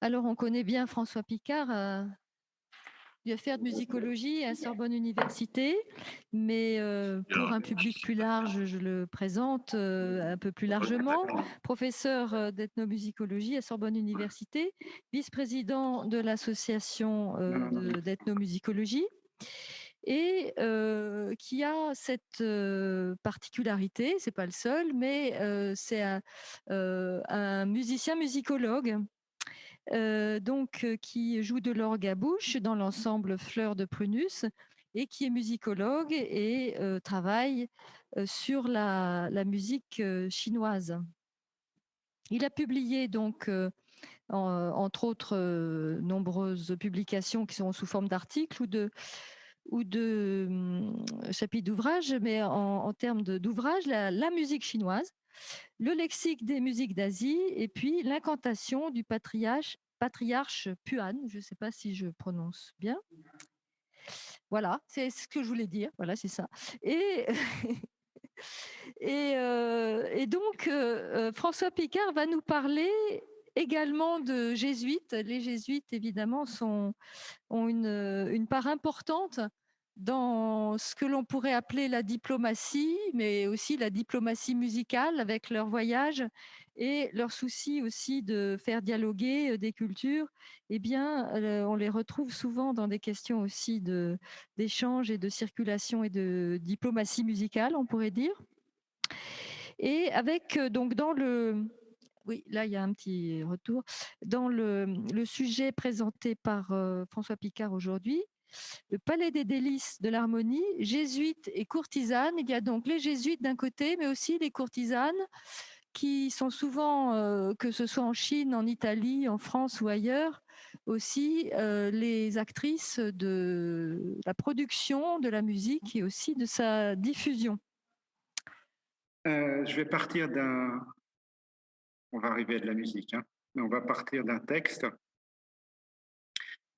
Alors, on connaît bien François Picard, il a fait de musicologie à Sorbonne Université, mais pour un public plus large, je le présente un peu plus largement. Professeur d'ethnomusicologie à Sorbonne Université, vice-président de l'association d'ethnomusicologie et qui a cette particularité, c'est pas le seul, mais c'est un musicien musicologue qui joue de l'orgue à bouche dans l'ensemble Fleurs de Prunus et qui est musicologue et travaille sur la musique chinoise. Il a publié donc, entre autres, nombreuses publications qui sont sous forme d'articles ou de chapitres d'ouvrages, mais en termes d'ouvrages, la musique chinoise, le lexique des musiques d'Asie et puis l'incantation du patriarche Puan. Je ne sais pas si je prononce bien. Voilà, c'est ce que je voulais dire. Voilà, c'est ça. Et, François Picard va nous parler également de jésuites. Les jésuites, évidemment, ont une part importante dans ce que l'on pourrait appeler la diplomatie, mais aussi la diplomatie musicale avec leurs voyages et leur souci aussi de faire dialoguer des cultures. Eh bien, on les retrouve souvent dans des questions aussi d'échange et de circulation et de diplomatie musicale, on pourrait dire. Et avec, donc, dans le, oui, là, il y a un petit retour. Dans le sujet présenté par François Picard aujourd'hui, le palais des délices de l'harmonie, jésuites et courtisanes. Il y a donc les jésuites d'un côté, mais aussi les courtisanes qui sont souvent, que ce soit en Chine, en Italie, en France ou ailleurs, aussi les actrices de la production de la musique et aussi de sa diffusion. Je vais partir d'un. On va arriver à de la musique, hein. Mais on va partir d'un texte.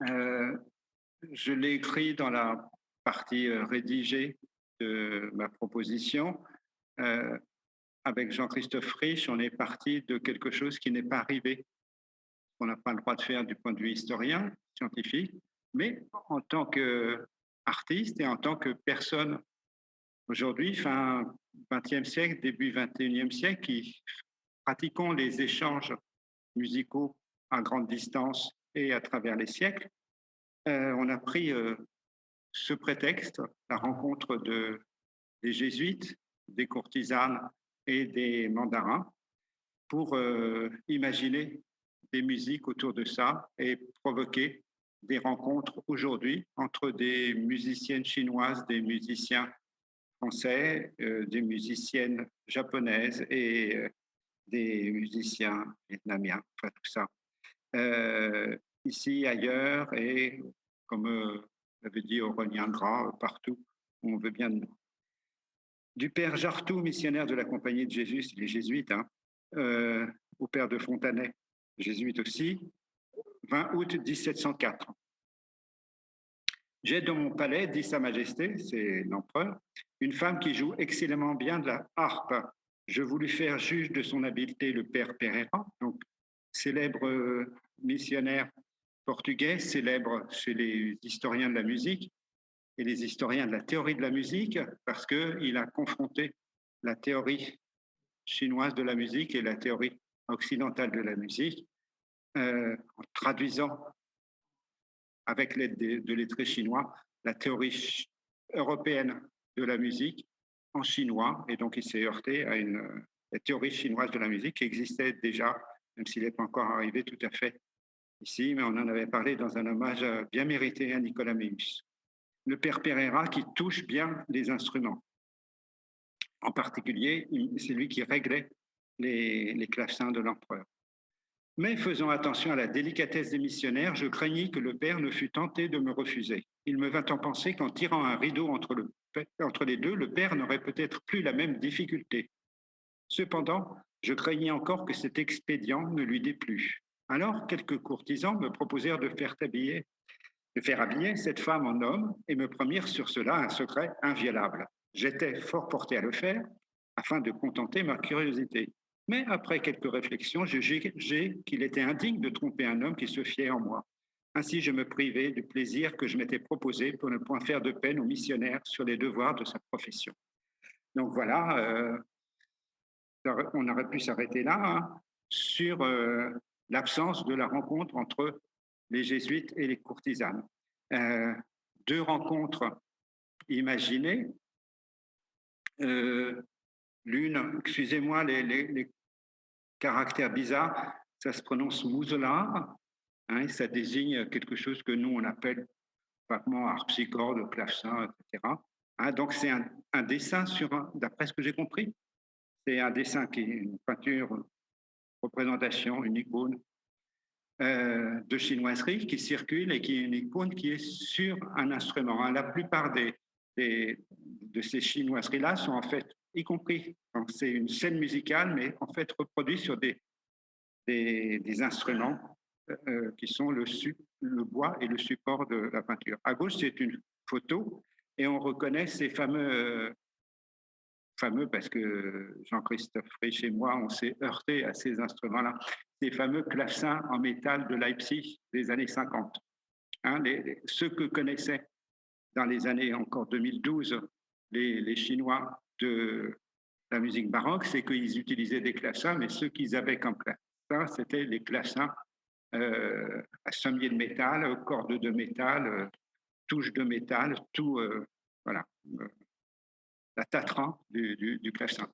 Euh, je l'ai écrit dans la partie rédigée de ma proposition. Euh, avec Jean-Christophe Riche, on est parti de quelque chose qui n'est pas arrivé, qu'on n'a pas le droit de faire du point de vue historien, scientifique, mais en tant qu'artiste et en tant que personne aujourd'hui, fin XXe siècle, début XXIe siècle, qui pratiquons les échanges musicaux à grande distance et à travers les siècles, on a pris ce prétexte, la rencontre des jésuites, des courtisanes et des mandarins, pour imaginer des musiques autour de ça et provoquer des rencontres aujourd'hui entre des musiciennes chinoises, des musiciens français, des musiciennes japonaises et des musiciens vietnamiens, enfin tout ça. Ici, ailleurs, et comme l'avait dit Aurélien Gras, partout où on veut bien de nous. Du père Jartou, missionnaire de la Compagnie de Jésus, les jésuites, hein, au père de Fontanet, jésuite aussi, 20 août 1704. J'ai dans mon palais, dit Sa Majesté, c'est l'empereur, une femme qui joue excellemment bien de la harpe. Je voulus faire juge de son habileté le père Pereira, donc célèbre missionnaire portugais, célèbre chez les historiens de la musique et les historiens de la théorie de la musique, parce qu'il a confronté la théorie chinoise de la musique et la théorie occidentale de la musique, en traduisant avec l'aide de lettrés chinois la théorie européenne de la musique en chinois. Et donc, il s'est heurté à la théorie chinoise de la musique qui existait déjà, même s'il n'est pas encore arrivé tout à fait ici, mais on en avait parlé dans un hommage bien mérité à Nicolas Méus. Le père Pereira qui touche bien les instruments. En particulier, c'est lui qui réglait les clavecins de l'empereur. Mais faisant attention à la délicatesse des missionnaires, je craignis que le père ne fût tenté de me refuser. Il me vint en penser qu'en tirant un rideau entre les deux, le père n'aurait peut-être plus la même difficulté. Cependant, je craignais encore que cet expédient ne lui déplut. Alors, quelques courtisans me proposèrent de faire habiller cette femme en homme et me promirent sur cela un secret inviolable. J'étais fort porté à le faire afin de contenter ma curiosité. Mais après quelques réflexions, je jugeai qu'il était indigne de tromper un homme qui se fiait en moi. Ainsi, je me privais du plaisir que je m'étais proposé pour ne point faire de peine aux missionnaires sur les devoirs de sa profession. Donc voilà, on aurait pu s'arrêter là, hein, sur l'absence de la rencontre entre les jésuites et les courtisanes. Deux rencontres imaginées. L'une, excusez-moi les caractères bizarres, ça se prononce mouselard, hein, et ça désigne quelque chose que nous on appelle vaguement harpsichorde, clavecin, etc. Hein, donc c'est un dessin d'après ce que j'ai compris, c'est un dessin qui est une peinture, représentation, une icône de chinoiserie qui circule et qui est une icône qui est sur un instrument. Hein. La plupart de ces chinoiseries-là sont en fait, y compris, c'est une scène musicale, mais en fait reproduite sur des instruments qui sont le bois et le support de la peinture. À gauche, c'est une photo et on reconnaît ces fameux parce que Jean-Christophe Rich et moi, on s'est heurté à ces instruments-là, ces fameux clavecins en métal de Leipzig des années 50. Hein, ceux que connaissaient dans les années encore 2012 les Chinois de la musique baroque, c'est qu'ils utilisaient des clavecins, mais ceux qu'ils avaient comme clavecins, c'était les clavecins à sommier de métal, cordes de métal, touches de métal, tout, voilà, la tatran du clavecin.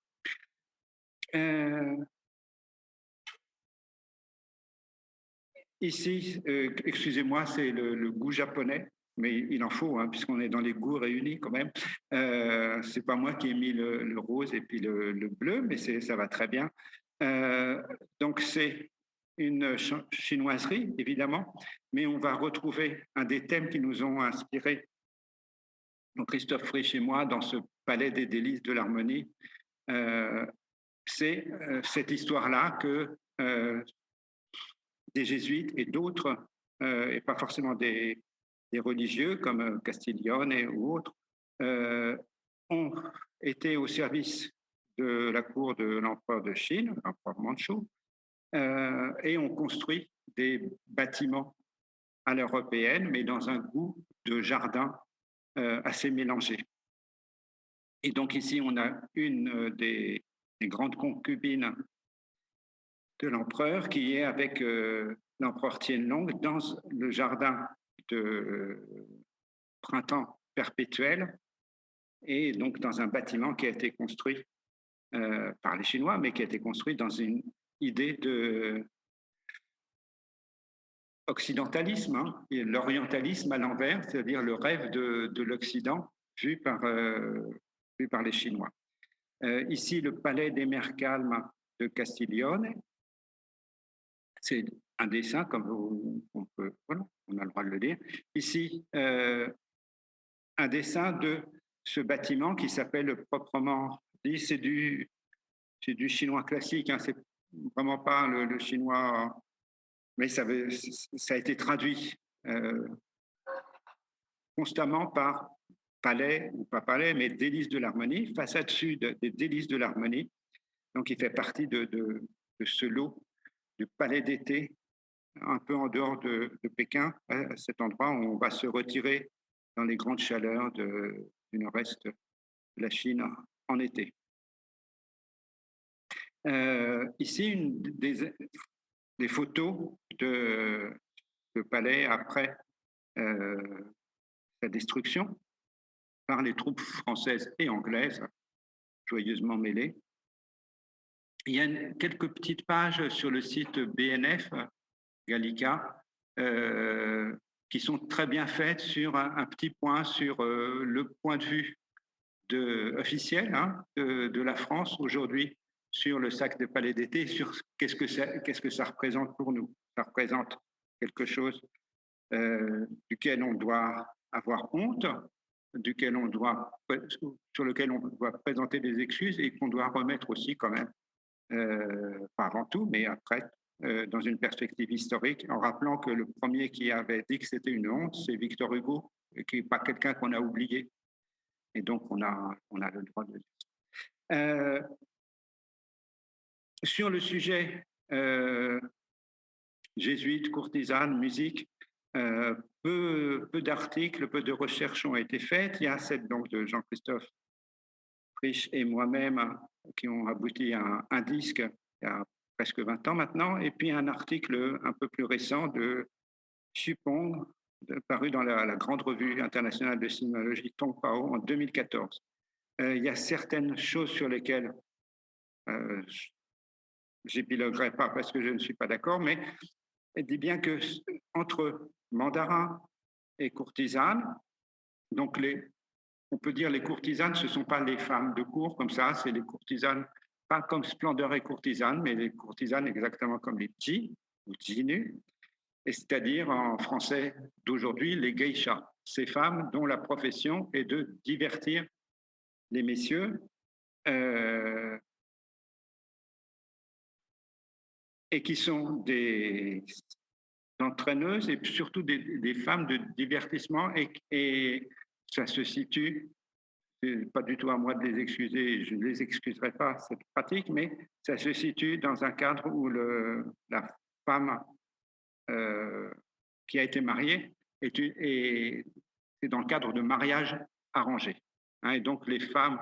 Ici, excusez-moi, c'est le goût japonais, mais il en faut, hein, puisqu'on est dans les goûts réunis quand même. C'est pas moi qui ai mis le rose et puis le bleu, mais ça va très bien. Donc c'est une chinoiserie, évidemment, mais on va retrouver un des thèmes qui nous ont inspirés, donc Christophe Frisch et moi, dans ce palais des délices de l'harmonie. C'est cette histoire-là que des jésuites et d'autres, et pas forcément des religieux comme Castiglione ou autres, ont été au service de la cour de l'empereur de Chine, l'empereur Mandchou, et ont construit des bâtiments à l'européenne, mais dans un goût de jardin assez mélangé. Et donc ici, on a une des grandes concubines de l'empereur qui est avec l'empereur Tianlong dans le jardin de printemps perpétuel et donc dans un bâtiment qui a été construit par les Chinois, mais qui a été construit dans une idée de occidentalisme, hein, et l'orientalisme à l'envers, c'est-à-dire le rêve de l'Occident vu par les Chinois. Ici, le palais des mers calmes de Castiglione. C'est un dessin, comme on peut, voilà, on a le droit de le dire. Ici, un dessin de ce bâtiment qui s'appelle proprement dit, c'est du chinois classique, hein, c'est vraiment pas le chinois, mais ça a été traduit constamment par palais, ou pas palais, mais délices de l'harmonie, façade sud des délices de l'harmonie. Donc, il fait partie de ce lot du palais d'été, un peu en dehors de Pékin, à cet endroit où on va se retirer dans les grandes chaleurs du nord-est de la Chine en été. Ici, des photos de ce palais après sa destruction par les troupes françaises et anglaises, joyeusement mêlées. Il y a quelques petites pages sur le site BNF, Gallica, qui sont très bien faites sur un petit point sur le point de vue officiel, hein, de la France aujourd'hui sur le Sacre Palais d'été, sur qu'est-ce que ça représente pour nous. Ça représente quelque chose duquel on doit avoir honte, sur lequel on doit présenter des excuses et qu'on doit remettre aussi quand même, pas avant tout, mais après, dans une perspective historique, en rappelant que le premier qui avait dit que c'était une honte, c'est Victor Hugo, qui n'est pas quelqu'un qu'on a oublié. Et donc, on a le droit de le dire. Sur le sujet jésuites, courtisanes, musique, peu d'articles, peu de recherches ont été faites. Il y a celle donc de Jean-Christophe Frisch et moi-même qui ont abouti à un disque il y a presque 20 ans maintenant, et puis un article un peu plus récent de Chupong, paru dans la grande revue internationale de sinologie Tong Pao en 2014. Il y a certaines choses sur lesquelles j'épiloguerai pas parce que je ne suis pas d'accord, mais elle dit bien que entre mandarins et courtisanes, donc on peut dire les courtisanes, ce ne sont pas les femmes de cour comme ça, c'est les courtisanes, pas comme Splendeur et courtisane, mais les courtisanes exactement comme les ji ou jinu, et c'est-à-dire en français d'aujourd'hui les geishas, ces femmes dont la profession est de divertir les messieurs et qui sont des entraîneuses et surtout des femmes de divertissement et ça se situe, c'est pas du tout à moi de les excuser, je ne les excuserai pas cette pratique, mais ça se situe dans un cadre où la femme qui a été mariée et c'est dans le cadre de mariage arrangé. Hein, et donc les femmes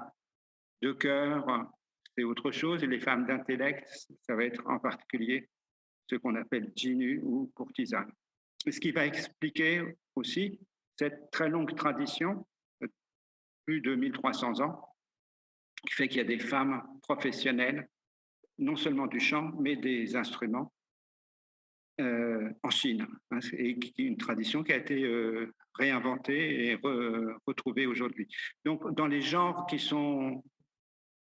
de cœur, c'est autre chose, et les femmes d'intellect, ça va être en particulier ce qu'on appelle jinu ou courtisane. Ce qui va expliquer aussi cette très longue tradition, plus de 1300 ans, qui fait qu'il y a des femmes professionnelles, non seulement du chant, mais des instruments en Chine. Hein, et une tradition qui a été réinventée et retrouvée aujourd'hui. Donc, dans les genres qui sont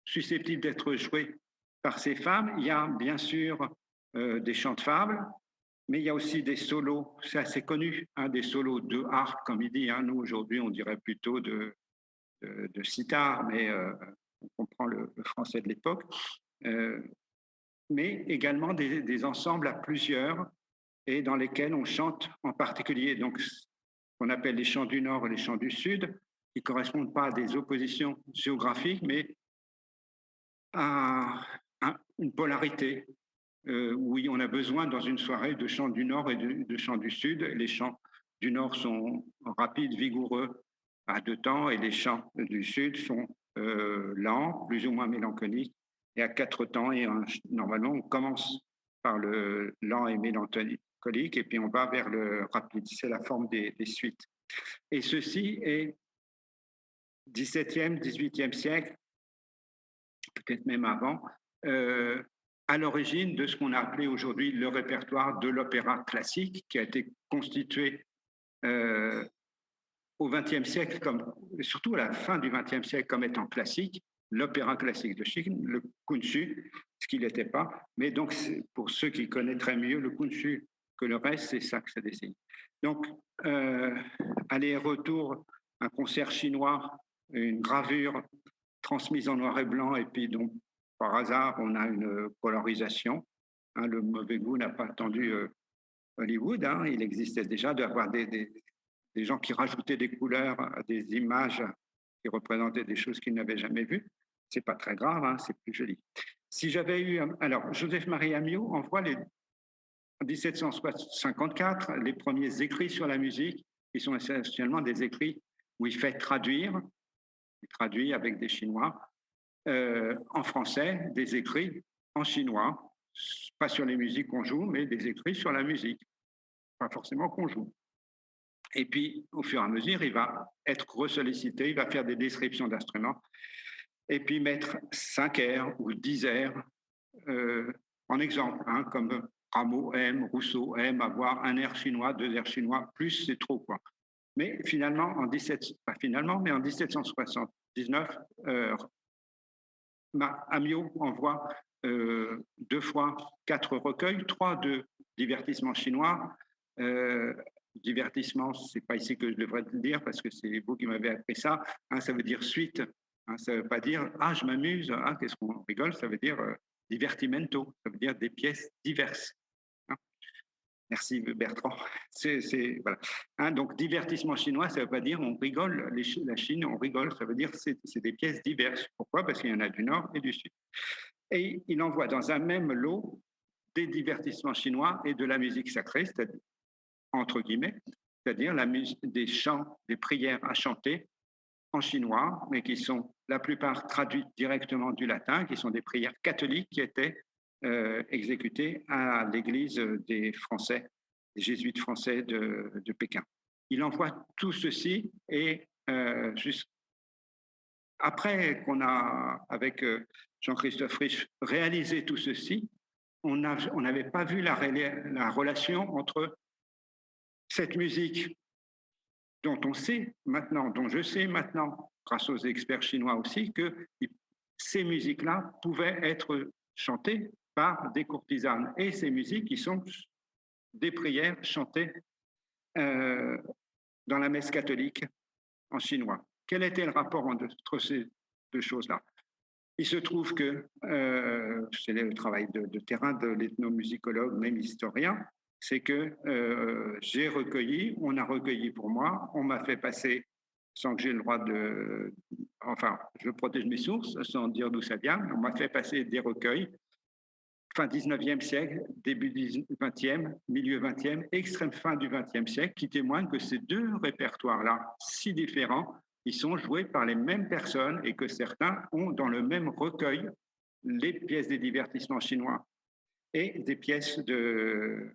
susceptibles d'être joués par ces femmes, il y a bien sûr des chants de fables, mais il y a aussi des solos, c'est assez connu, hein, des solos de harpe, comme il dit. Hein, nous, aujourd'hui, on dirait plutôt de sitar, mais on comprend le français de l'époque. Mais également des ensembles à plusieurs et dans lesquels on chante en particulier. Donc, ce qu'on appelle les chants du Nord et les chants du Sud, qui ne correspondent pas à des oppositions géographiques, mais à une polarité. Oui, on a besoin dans une soirée de chants du Nord et de chants du Sud. Les chants du Nord sont rapides, vigoureux à deux temps, et les chants du Sud sont lents, plus ou moins mélancoliques, et à quatre temps. Et normalement, on commence par le lent et mélancolique, et puis on va vers le rapide. C'est la forme des suites. Et ceci est 17e, 18e siècle, peut-être même avant, à l'origine de ce qu'on a appelé aujourd'hui le répertoire de l'opéra classique, qui a été constitué au XXe siècle, surtout à la fin du XXe siècle, comme étant classique, l'opéra classique de Chine, le kunshi, ce qu'il n'était pas. Mais donc, pour ceux qui connaîtraient mieux le kunshi que le reste, c'est ça que ça désigne. Donc, aller-retour, un concert chinois, une gravure transmise en noir et blanc, et puis donc, par hasard, on a une colorisation. Hein, le mauvais goût n'a pas attendu Hollywood. Hein, il existait déjà d'avoir des gens qui rajoutaient des couleurs à des images qui représentaient des choses qu'ils n'avaient jamais vues. C'est pas très grave, hein, c'est plus joli. Si j'avais eu, alors Joseph-Marie Amiot envoie en 1754 les premiers écrits sur la musique, qui sont essentiellement des écrits où il fait traduire, il traduit avec des Chinois, en français, des écrits en chinois, pas sur les musiques qu'on joue, mais des écrits sur la musique, pas forcément qu'on joue. Et puis, au fur et à mesure, il va être ressollicité, il va faire des descriptions d'instruments, et puis mettre 5 airs ou 10 airs en exemple, hein, comme Rameau aime, Rousseau aime avoir un air chinois, 2 airs chinois, plus c'est trop, quoi. Mais finalement, en 1779, Amiot envoie 2 fois 4 recueils, 3 de divertissements chinois. Divertissement, c'est pas ici que je devrais le dire parce que c'est vous qui m'avez appris ça. Hein, ça veut dire suite. Hein, ça veut pas dire ah je m'amuse. Ah qu'est-ce qu'on rigole. Ça veut dire divertimento. Ça veut dire des pièces diverses. Hein. Merci Bertrand. Voilà. Hein, donc divertissement chinois, ça veut pas dire on rigole. La Chine, on rigole. Ça veut dire c'est des pièces diverses. Pourquoi? Parce qu'il y en a du nord et du sud. Et il envoie dans un même lot des divertissements chinois et de la musique sacrée, c'est-à-dire, entre guillemets, c'est-à-dire des chants, des prières à chanter en chinois, mais qui sont la plupart traduites directement du latin, qui sont des prières catholiques qui étaient exécutées à l'église des Français, des jésuites français de Pékin. Il envoie tout ceci et après qu'on a, avec Jean-Christophe Riche, réalisé tout ceci, on n'avait pas vu la relation entre cette musique dont on sait maintenant, dont je sais maintenant, grâce aux experts chinois aussi, que ces musiques-là pouvaient être chantées par des courtisanes. Et ces musiques qui sont des prières chantées dans la messe catholique en chinois. Quel était le rapport entre ces deux choses-là? Il se trouve que c'est le travail de terrain de l'ethnomusicologue, même historien, c'est que j'ai recueilli, on a recueilli pour moi, on m'a fait passer, sans que j'ai le droit de... Enfin, je protège mes sources, sans dire d'où ça vient, on m'a fait passer des recueils, fin 19e siècle, début 20e, milieu 20e, extrême fin du 20e siècle, qui témoignent que ces deux répertoires-là, si différents, ils sont joués par les mêmes personnes et que certains ont dans le même recueil les pièces des divertissements chinois et des pièces des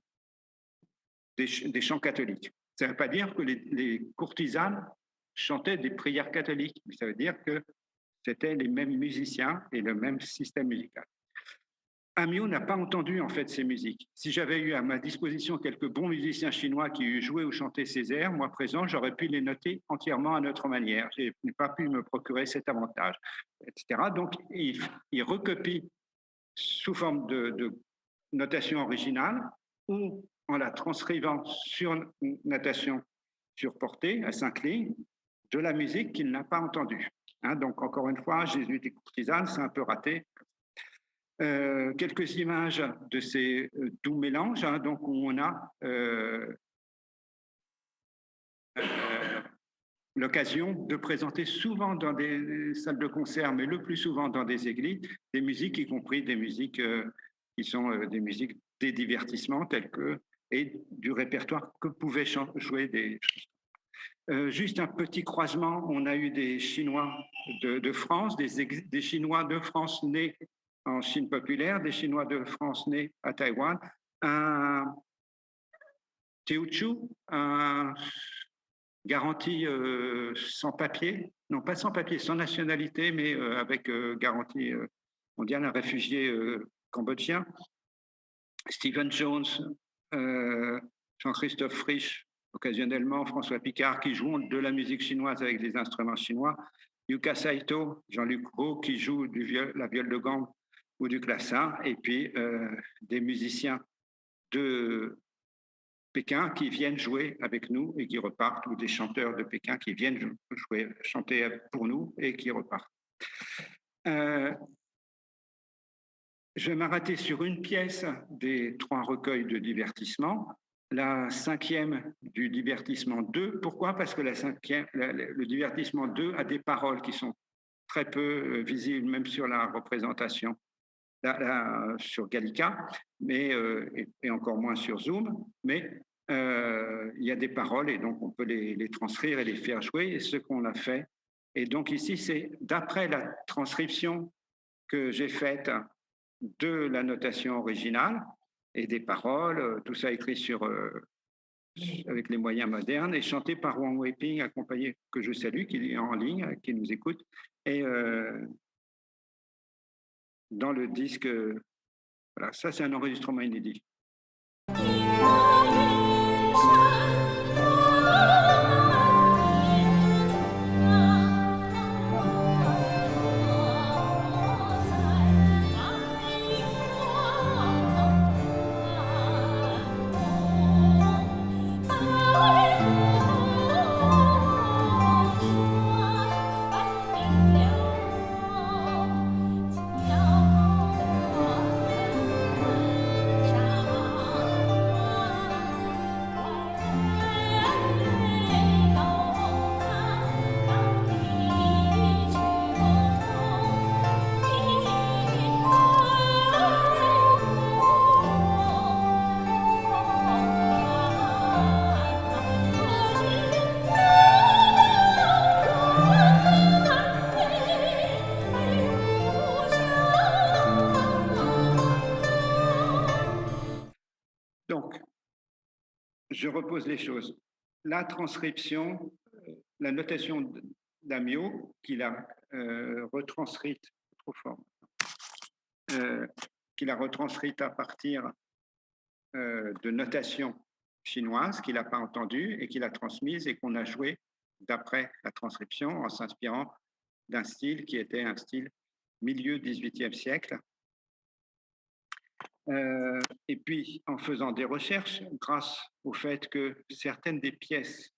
chants catholiques. Ça ne veut pas dire que les courtisanes chantaient des prières catholiques, mais ça veut dire que c'était les mêmes musiciens et le même système musical. Amiot n'a pas entendu en fait ces musiques. Si j'avais eu à ma disposition quelques bons musiciens chinois qui eussent joué ou chanté ces airs, moi présent, j'aurais pu les noter entièrement à notre manière. Je n'ai pas pu me procurer cet avantage, etc. Donc, il recopie sous forme de notation originale ou en la transcrivant sur notation surportée à 5 lignes de la musique qu'il n'a pas entendue. Hein, donc, encore une fois, Jésus et courtisane, c'est un peu raté. Quelques images de ces doux mélanges, hein, donc où on a l'occasion de présenter souvent dans des salles de concert, mais le plus souvent dans des églises, des musiques, y compris des musiques qui sont des musiques des divertissements tels que, et du répertoire que pouvaient jouer des... juste un petit croisement, on a eu des Chinois de France, des Chinois de France nés en Chine populaire, des Chinois de France nés à Taïwan, un Teochew, un garantie sans papier, non pas sans papier, sans nationalité, mais avec garantie mondiale, un réfugié cambodgien, Stephen Jones, Jean-Christophe Frisch, occasionnellement François Picard, qui jouent de la musique chinoise avec des instruments chinois, Yuka Saito, Jean-Luc Gros, qui joue la viole de gambe ou du classin, et puis des musiciens de Pékin qui viennent jouer avec nous et qui repartent, ou des chanteurs de Pékin qui viennent chanter pour nous et qui repartent. Je vais m'arrêter sur une pièce des 3 recueils de divertissement, la 5e du divertissement 2. Pourquoi? Parce que le divertissement 2 a des paroles qui sont très peu visibles, même sur la représentation, sur Gallica, mais, et encore moins sur Zoom, mais il y a des paroles et donc on peut les transcrire et les faire jouer, et ce qu'on a fait. Et donc ici, c'est d'après la transcription que j'ai faite de la notation originale et des paroles, tout ça écrit avec les moyens modernes et chanté par Wang Weiping, accompagné, que je salue, qui est en ligne, qui nous écoute, et dans le disque, voilà, ça c'est un enregistrement inédit. Donc, je repose les choses. La transcription, la notation d'Amiot, qu'il a retranscrite, trop fort, qu'il a retranscrite à partir de notations chinoises qu'il n'a pas entendues et qu'il a transmises et qu'on a joué d'après la transcription en s'inspirant d'un style qui était un style milieu XVIIIe siècle. Et puis, en faisant des recherches, grâce au fait que certaines des pièces,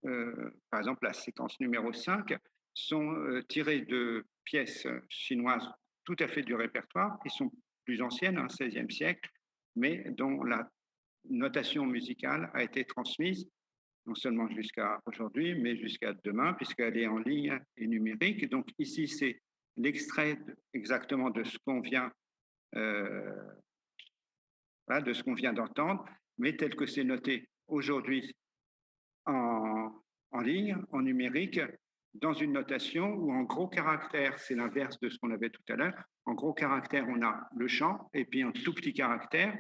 par exemple la séquence numéro 5, sont tirées de pièces chinoises tout à fait du répertoire, qui sont plus anciennes, hein, 16e siècle, mais dont la notation musicale a été transmise, non seulement jusqu'à aujourd'hui, mais jusqu'à demain, puisqu'elle est en ligne et numérique. Donc ici, c'est l'extrait exactement de ce qu'on vient de ce qu'on vient d'entendre, mais tel que c'est noté aujourd'hui en ligne, en numérique, dans une notation ou en gros caractères. C'est l'inverse de ce qu'on avait tout à l'heure. En gros caractères, on a le chant, et puis en tout petit caractère,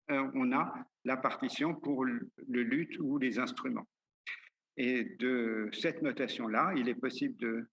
on a la partition pour le luth ou les instruments. Et de cette notation-là, il est possible de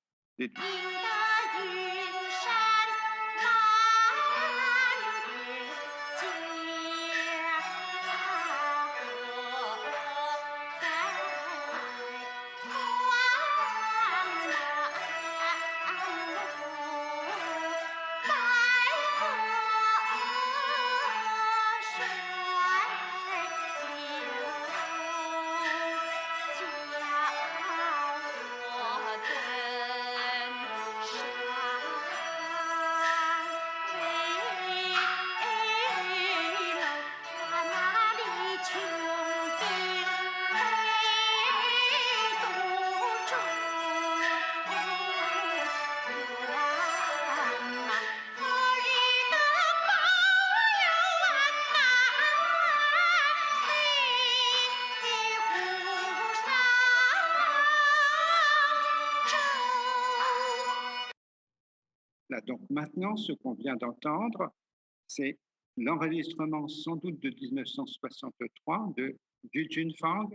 Donc maintenant, ce qu'on vient d'entendre, c'est l'enregistrement sans doute de 1963 de Yu Junfang.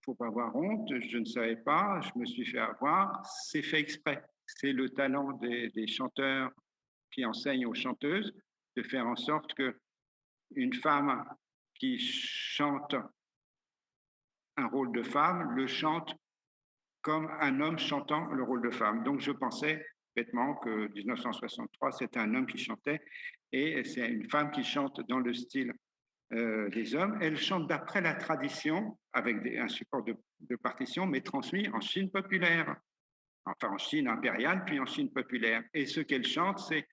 Faut pas avoir honte, je ne savais pas, je me suis fait avoir, c'est fait exprès. C'est le talent des chanteurs qui enseignent aux chanteuses de faire en sorte qu'une femme qui chante un rôle de femme le chante comme un homme chantant le rôle de femme. Donc je pensais bêtement que 1963, c'était un homme qui chantait et c'est une femme qui chante dans le style des hommes. Elle chante d'après la tradition avec un support de partition, mais transmis en Chine populaire, enfin en Chine impériale, puis en Chine populaire. Et ce qu'elle chante, c'est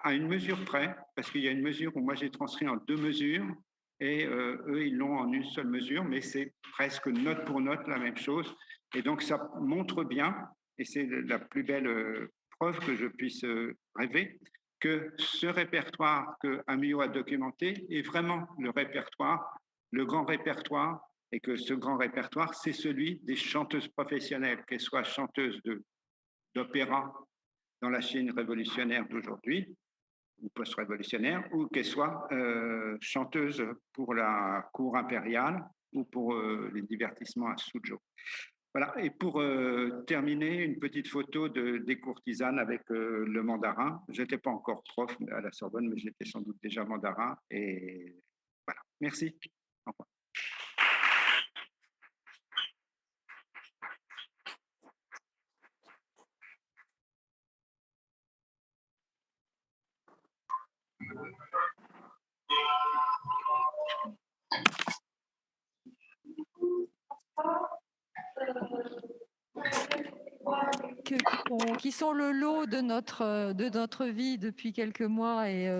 à une mesure près, parce qu'il y a une mesure où moi j'ai transcrit en 2 mesures, et eux, ils l'ont en une seule mesure, mais c'est presque note pour note la même chose. Et donc, ça montre bien, et c'est la plus belle preuve que je puisse rêver, que ce répertoire que Amiot a documenté est vraiment le répertoire, le grand répertoire, et que ce grand répertoire, c'est celui des chanteuses professionnelles, qu'elles soient chanteuses d'opéra dans la Chine révolutionnaire d'aujourd'hui, ou post-révolutionnaire, ou qu'elle soit chanteuse pour la cour impériale ou pour les divertissements à Suzhou. Voilà. Et pour terminer, une petite photo des courtisanes avec le mandarin. Je n'étais pas encore prof à la Sorbonne, mais j'étais sans doute déjà mandarin. Et voilà. Merci. Au revoir. Qui sont le lot de notre vie depuis quelques mois et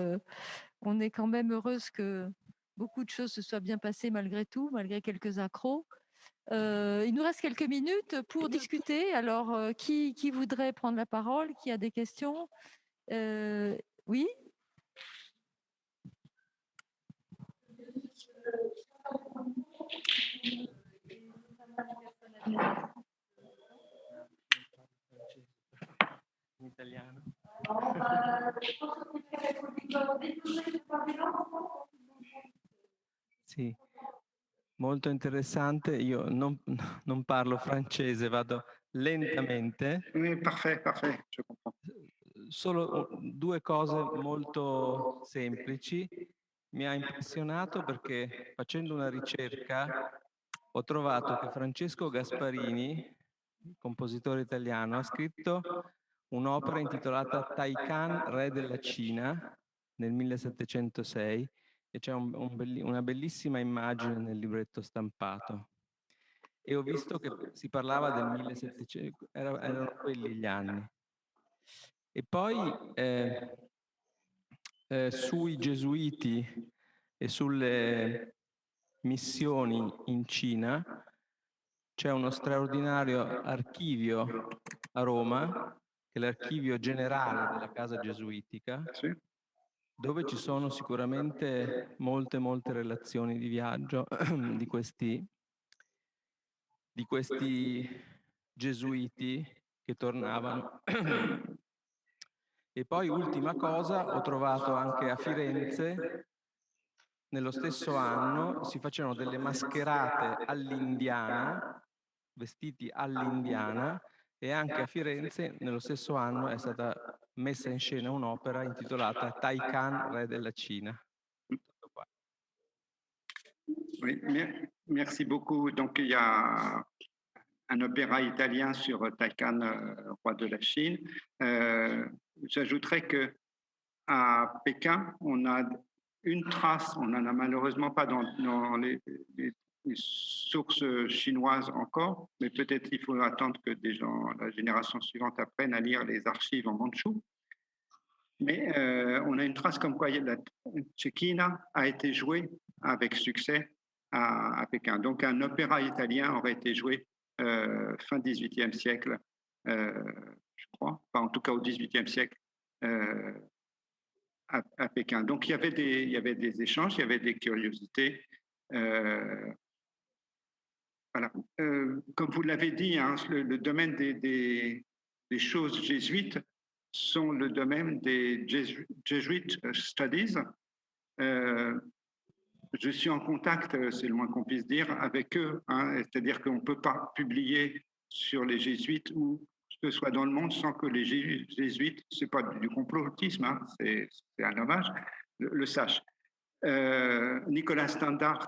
on est quand même heureuse que beaucoup de choses se soient bien passées malgré tout, malgré quelques accros. Il nous reste quelques minutes pour discuter. Alors, qui voudrait prendre la parole? Qui a des questions? Oui? In italiano. Sì, molto interessante. Io non parlo francese, vado lentamente. Parfait, parfait, je comprends. Solo due cose molto semplici. Mi ha impressionato perché facendo una ricerca ho trovato che Francesco Gasparini, compositore italiano, ha scritto un'opera intitolata Taikan, re della Cina, nel 1706, e c'è una bellissima immagine nel libretto stampato. E ho visto che si parlava del 1700, erano quelli gli anni. E poi sui gesuiti e sulle missioni in Cina c'è uno straordinario archivio a Roma, che è l'archivio generale della casa gesuitica, Sì. dove ci sono sicuramente molte relazioni di viaggio di questi gesuiti che tornavano. E poi, ultima cosa, ho trovato anche a Firenze, nello stesso anno, si facevano delle mascherate all'indiana, vestiti all'indiana, e anche a Firenze, nello stesso anno, è stata messa in scena un'opera intitolata Taikan, re della Cina. Tutto qua. Oui, merci beaucoup. Donc, il y a un opéra italien sur Taikan, roi de la Chine. J'ajouterais que à Pékin, on a une trace, on n'en a malheureusement pas dans les sources chinoises encore, mais peut-être il faut attendre que des gens, la génération suivante, apprennent à lire les archives en mandchou. Mais on a une trace comme quoi la Cecchina a été jouée avec succès à Pékin. Donc un opéra italien aurait été joué fin 18e siècle, je crois, enfin, en tout cas au 18e siècle, à Pékin. Donc il y avait des échanges, il y avait des curiosités. Voilà. Comme vous l'avez dit, hein, le domaine des choses jésuites sont le domaine des Jesuit Studies. Je suis en contact, c'est le moins qu'on puisse dire, avec eux. Hein, c'est-à-dire qu'on ne peut pas publier sur les jésuites ou que ce soit dans le monde sans que les jésuites, ce n'est pas du complotisme, hein, c'est un hommage, le sachent. Nicolas Standart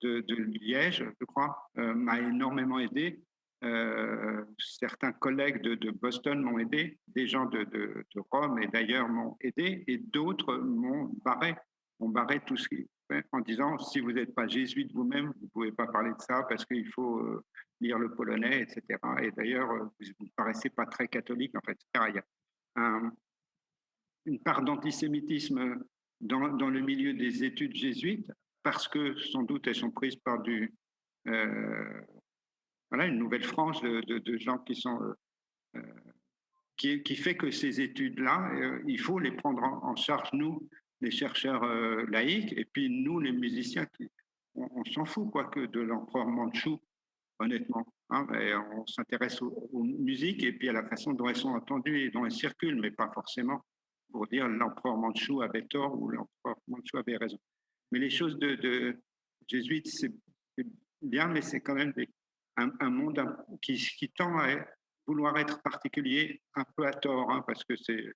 de Liège, je crois, m'a énormément aidé. Certains collègues de Boston m'ont aidé, des gens de Rome et d'ailleurs m'ont aidé, et d'autres m'ont barré tout ce qui en disant si vous n'êtes pas jésuite vous-même, vous ne pouvez pas parler de ça parce qu'il faut lire le polonais, etc. Et d'ailleurs, vous ne paraissez pas très catholique, en fait. Il y a une part d'antisémitisme dans le milieu des études jésuites, parce que sans doute elles sont prises par une nouvelle frange de gens qui sont qui fait que ces études-là, il faut les prendre en charge, nous, les chercheurs laïcs, et puis nous, les musiciens, on s'en fout quoi que de l'empereur Mandchou, honnêtement. Hein, on s'intéresse aux musiques et puis à la façon dont elles sont entendues et dont elles circulent, mais pas forcément pour dire l'empereur Mandchou avait tort ou l'empereur Mandchou avait raison. Mais les choses de jésuites, c'est bien, mais c'est quand même un monde qui tend à vouloir être particulier un peu à tort, hein, parce que c'est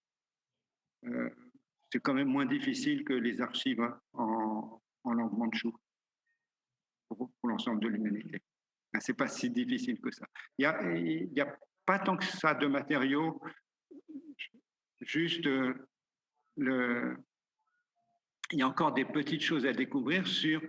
quand même moins difficile que les archives en langue mandchoue pour l'ensemble de l'humanité. C'est pas si difficile que ça. Il y a pas tant que ça de matériaux, juste il y a encore des petites choses à découvrir sur,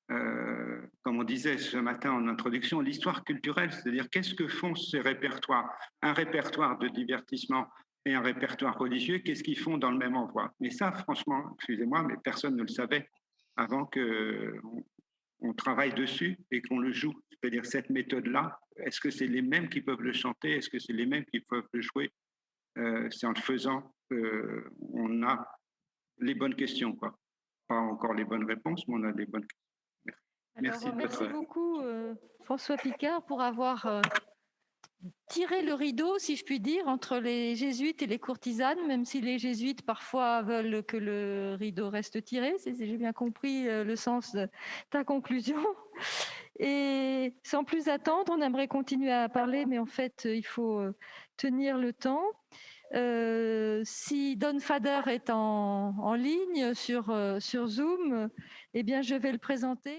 comme on disait ce matin en introduction, l'histoire culturelle, c'est-à-dire qu'est-ce que font ces répertoires, un répertoire de divertissement et un répertoire religieux, qu'est-ce qu'ils font dans le même endroit. Mais ça, franchement, excusez-moi, mais personne ne le savait avant qu'on travaille dessus et qu'on le joue. C'est-à-dire cette méthode-là, est-ce que c'est les mêmes qui peuvent le chanter? Est-ce que c'est les mêmes qui peuvent le jouer? C'est en le faisant qu'on a les bonnes questions, quoi. Pas encore les bonnes réponses, mais on a les bonnes questions. Merci beaucoup, François Picard, pour avoir tirer le rideau, si je puis dire, entre les jésuites et les courtisanes, même si les jésuites parfois veulent que le rideau reste tiré. J'ai bien compris le sens de ta conclusion. Et sans plus attendre, on aimerait continuer à parler, mais en fait, il faut tenir le temps. Si Don Fader est en ligne sur Zoom, eh bien, je vais le présenter.